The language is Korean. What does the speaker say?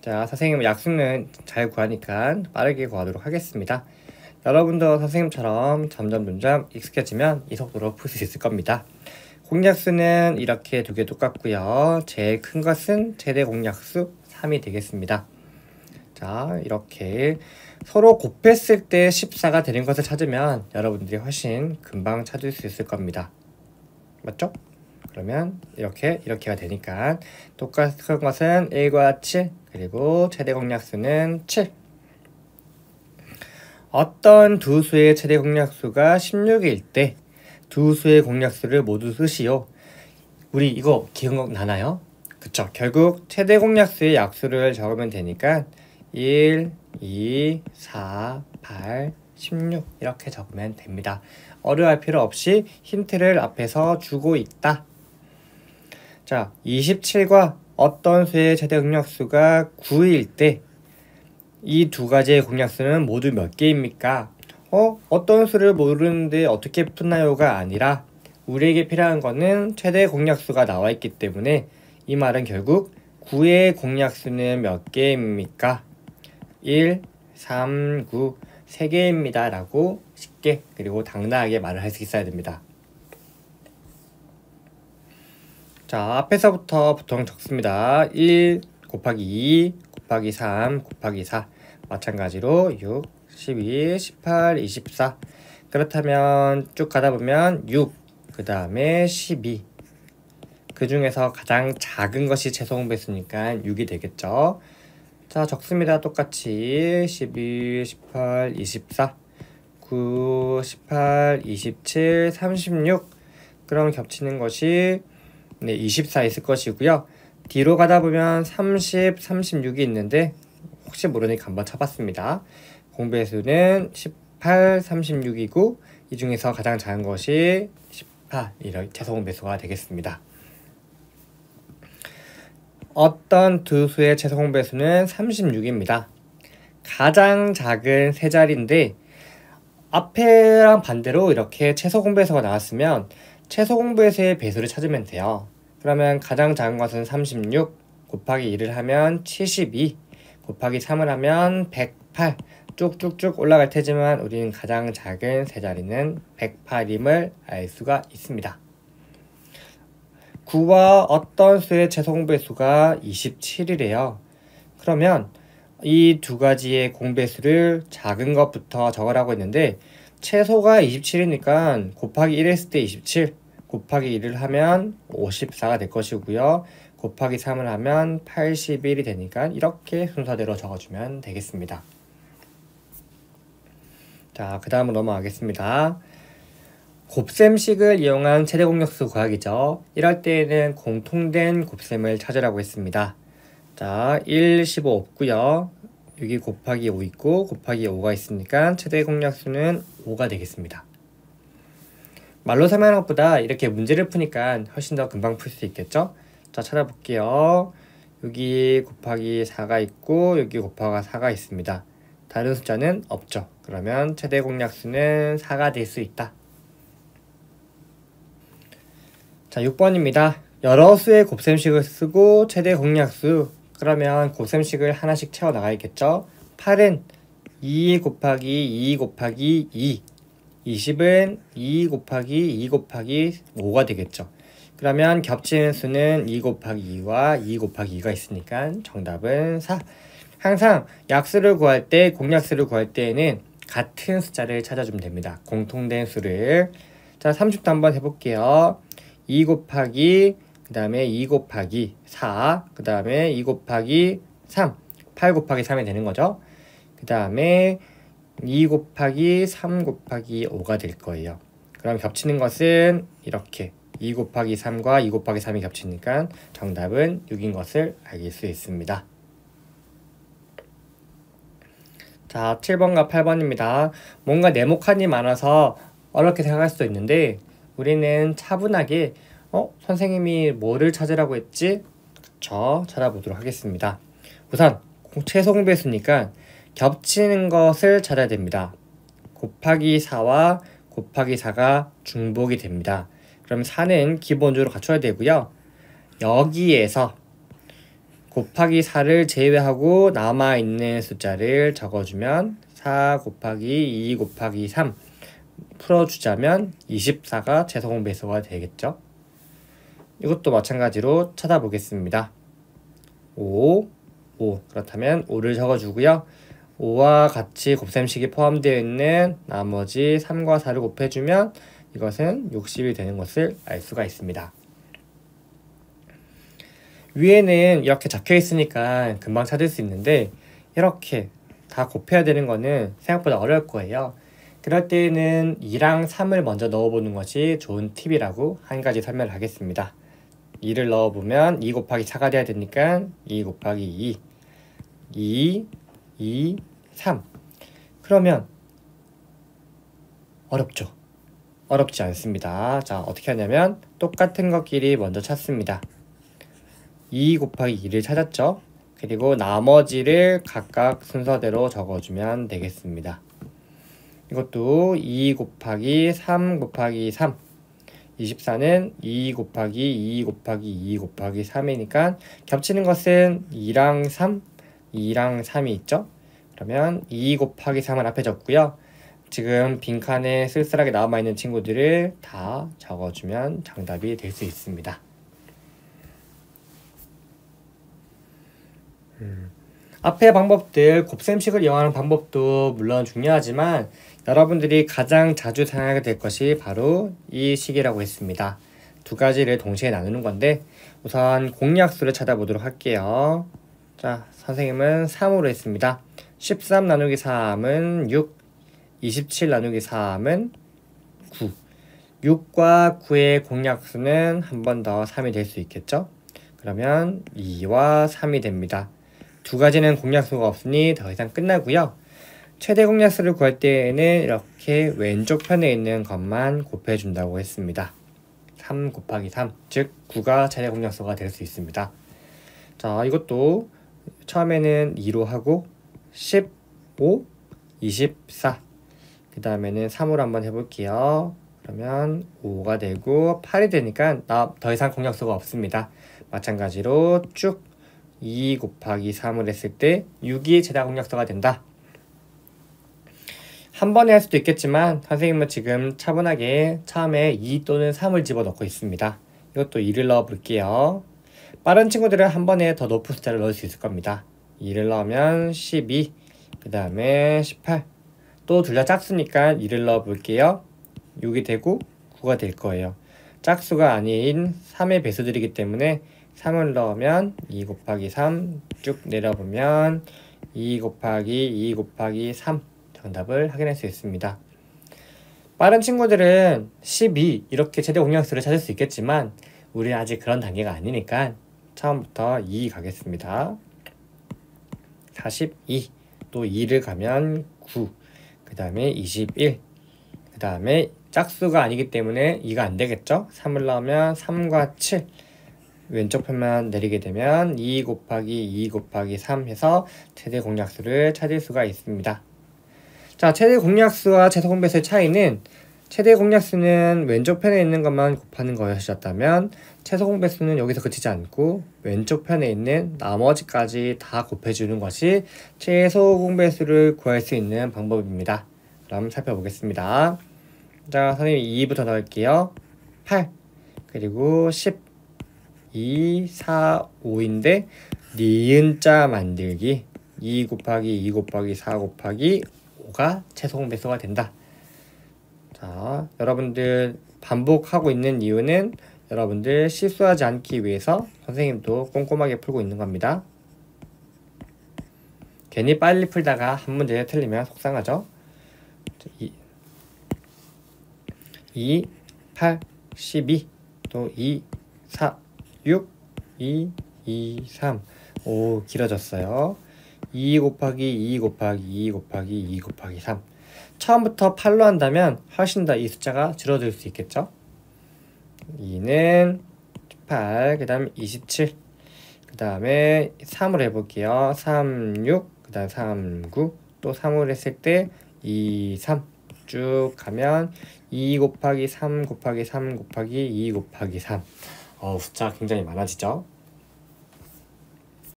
자, 선생님은 약수는 잘 구하니까 빠르게 구하도록 하겠습니다. 여러분도 선생님처럼 점점 익숙해지면 이 속도로 풀 수 있을 겁니다. 공약수는 이렇게 두 개 똑같고요. 제일 큰 것은 최대 공약수 3이 되겠습니다. 자, 이렇게 서로 곱했을 때 14가 되는 것을 찾으면 여러분들이 훨씬 금방 찾을 수 있을 겁니다. 맞죠? 그러면 이렇게가 되니까 똑같은 것은 1과 7, 그리고 최대 공약수는 7. 어떤 두 수의 최대 공약수가 16일 때 두 수의 공약수를 모두 쓰시오. 우리 이거 기억나나요? 그쵸? 결국 최대 공약수의 약수를 적으면 되니까 1, 2, 4, 8, 16 이렇게 적으면 됩니다. 어려워할 필요 없이 힌트를 앞에서 주고 있다. 자, 27과 어떤 수의 최대 공약수가 9일 때 이 두 가지의 공약수는 모두 몇 개입니까? 어떤 수를 모르는데 어떻게 푸나요가 아니라 우리에게 필요한 거는 최대 공약수가 나와 있기 때문에 이 말은 결국 9의 공약수는 몇 개입니까? 1, 3, 9, 3개입니다 라고 쉽게 그리고 당당하게 말을 할 수 있어야 됩니다. 자, 앞에서부터 보통 적습니다. 1 곱하기 2 곱하기 3 곱하기 4 마찬가지로 6, 12, 18, 24 그렇다면 쭉 가다보면 6, 그 다음에 12 그 중에서 가장 작은 것이 최소 공배수니까 6이 되겠죠. 자, 적습니다. 똑같이 12, 18, 24 9, 18, 27, 36 그럼 겹치는 것이 24 있을 것이고요. 뒤로 가다 보면 30, 36이 있는데 혹시 모르니까 한번 쳐봤습니다. 공배수는 18, 36이고 이 중에서 가장 작은 것이 18 이런 최소 공배수가 되겠습니다. 어떤 두 수의 최소 공배수는 36입니다. 가장 작은 세 자리인데 앞에랑 반대로 이렇게 최소 공배수가 나왔으면 최소 공배수의 배수를 찾으면 돼요. 그러면 가장 작은 것은 36 곱하기 1을 하면 72 곱하기 3을 하면 108 쭉쭉쭉 올라갈 테지만 우리는 가장 작은 세 자리는 108임을 알 수가 있습니다. 9와 어떤 수의 최소 공배수가 27이래요. 그러면 이 두 가지의 공배수를 작은 것부터 적으라고 했는데 최소가 27이니까 곱하기 1 했을 때 27 곱하기 1을 하면 54가 될 것이고요. 곱하기 3을 하면 81이 되니까 이렇게 순서대로 적어주면 되겠습니다. 자, 그 다음으로 넘어가겠습니다. 곱셈식을 이용한 최대 공약수 구하기죠. 이럴 때에는 공통된 곱셈을 찾으라고 했습니다. 자, 1, 15 없고요. 여기 곱하기 5 있고 곱하기 5가 있으니까 최대 공약수는 5가 되겠습니다. 말로 설명하는 것보다 이렇게 문제를 푸니까 훨씬 더 금방 풀 수 있겠죠? 자, 찾아볼게요. 여기 곱하기 4가 있고 여기 곱하기 4가 있습니다. 다른 숫자는 없죠. 그러면 최대 공약수는 4가 될 수 있다. 자, 6번입니다. 여러 수의 곱셈식을 쓰고 최대 공약수 그러면 곱셈식을 하나씩 채워 나가야겠죠. 8은 2 곱하기 2 곱하기 2 20은 2 곱하기 2 곱하기 5가 되겠죠. 그러면 겹치는 수는 2 곱하기 2와 2 곱하기 2가 있으니까 정답은 4. 항상 약수를 구할 때 공약수를 구할 때에는 같은 숫자를 찾아주면 됩니다. 공통된 수를. 자, 30도 한번 해볼게요. 2 곱하기 그 다음에 2 곱하기 4 그 다음에 2 곱하기 3 8 곱하기 3이 되는 거죠. 그 다음에 2 곱하기 3 곱하기 5가 될 거예요. 그럼 겹치는 것은 이렇게 2 곱하기 3과 2 곱하기 3이 겹치니까 정답은 6인 것을 알 수 있습니다. 자, 7번과 8번입니다. 뭔가 네모칸이 많아서 어렵게 생각할 수도 있는데 우리는 차분하게 선생님이 뭐를 찾으라고 했지? 그쵸? 찾아보도록 하겠습니다. 우선 최소 공배수니까 겹치는 것을 찾아야 됩니다. 곱하기 4와 곱하기 4가 중복이 됩니다. 그럼 4는 기본적으로 갖춰야 되고요. 여기에서 곱하기 4를 제외하고 남아있는 숫자를 적어주면 4 곱하기 2 곱하기 3 풀어주자면 24가 최소공배수가 되겠죠. 이것도 마찬가지로 찾아보겠습니다. 5, 그렇다면 5를 적어주고요. 5와 같이 곱셈식이 포함되어 있는 나머지 3과 4를 곱해주면 이것은 60이 되는 것을 알 수가 있습니다. 위에는 이렇게 적혀 있으니까 금방 찾을 수 있는데 이렇게 다 곱해야 되는 거는 생각보다 어려울 거예요. 그럴 때는 2랑 3을 먼저 넣어보는 것이 좋은 팁이라고 한 가지 설명을 하겠습니다. 2를 넣어보면 2 곱하기 4가 돼야 되니까 2 곱하기 2 3 그러면 어렵죠? 어렵지 않습니다. 자, 어떻게 하냐면 똑같은 것끼리 먼저 찾습니다. 2 곱하기 2를 찾았죠? 그리고 나머지를 각각 순서대로 적어주면 되겠습니다. 이것도 2 곱하기 3 곱하기 3 24는 2 곱하기 2 곱하기 2 곱하기 3이니까 겹치는 것은 2랑 3, 2랑 3이 있죠? 그러면 2 곱하기 3을 앞에 적고요. 지금 빈칸에 쓸쓸하게 남아있는 친구들을 다 적어주면 정답이 될 수 있습니다. 앞의 방법들, 곱셈식을 이용하는 방법도 물론 중요하지만 여러분들이 가장 자주 사용하게 될 것이 바로 이 식이라고 했습니다. 두 가지를 동시에 나누는 건데 우선 공약수를 찾아보도록 할게요. 자, 선생님은 3으로 했습니다. 13 나누기 3은 6, 27 나누기 3은 9. 6과 9의 공약수는 한 번 더 3이 될 수 있겠죠? 그러면 2와 3이 됩니다. 두 가지는 공약수가 없으니 더 이상 끝나고요. 최대 공약수를 구할 때에는 이렇게 왼쪽 편에 있는 것만 곱해준다고 했습니다. 3 곱하기 3, 즉 9가 최대 공약수가 될 수 있습니다. 자, 이것도 처음에는 2로 하고 15, 24 그 다음에는 3으로 한번 해볼게요. 그러면 5가 되고 8이 되니까 더 이상 공약수가 없습니다. 마찬가지로 쭉 2 곱하기 3을 했을 때 6이 최다 공약수가 된다. 한 번에 할 수도 있겠지만 선생님은 지금 차분하게 처음에 2 또는 3을 집어넣고 있습니다. 이것도 2를 넣어 볼게요. 빠른 친구들은 한 번에 더 높은 숫자를 넣을 수 있을 겁니다. 2를 넣으면 12, 그 다음에 18. 또 둘 다 짝수니까 2를 넣어 볼게요. 6이 되고 9가 될 거예요. 짝수가 아닌 3의 배수들이기 때문에 3을 넣으면 2 곱하기 3 쭉 내려보면 2 곱하기 2 곱하기 3 정답을 확인할 수 있습니다. 빠른 친구들은 12 이렇게 최대 공약수를 찾을 수 있겠지만 우리는 아직 그런 단계가 아니니까 처음부터 2 가겠습니다. 42 또 2를 가면 9 그 다음에 21 그 다음에 짝수가 아니기 때문에 2가 안 되겠죠? 3을 넣으면 3과 7 왼쪽 편만 내리게 되면 2 곱하기 2 곱하기 3 해서 최대 공약수를 찾을 수가 있습니다. 자, 최대 공약수와 최소 공배수의 차이는 최대 공약수는 왼쪽 편에 있는 것만 곱하는 거였다면 최소 공배수는 여기서 그치지 않고 왼쪽 편에 있는 나머지까지 다 곱해주는 것이 최소 공배수를 구할 수 있는 방법입니다. 그럼 살펴보겠습니다. 자, 선생님 2부터 넣을게요. 8 그리고 10 2, 4, 5인데 니은자 만들기 2 곱하기 2 곱하기 4 곱하기 5가 최소 공배수가 된다. 자, 여러분들 반복하고 있는 이유는 여러분들 실수하지 않기 위해서 선생님도 꼼꼼하게 풀고 있는 겁니다. 괜히 빨리 풀다가 한 문제 틀리면 속상하죠. 2, 8, 12, 또 2, 4, 6, 2, 2, 3 오, 길어졌어요. 2 곱하기 2 곱하기 2 곱하기 2 곱하기 3 처음부터 8로 한다면 훨씬 더 이 숫자가 줄어들 수 있겠죠. 2는 8, 그 다음 27, 그 다음에 3으로 해볼게요. 3, 6, 그 다음 3, 9, 또 3으로 했을 때 2, 3 쭉 가면 2 곱하기 3 곱하기 3 곱하기 2 곱하기 3 숫자가 굉장히 많아지죠.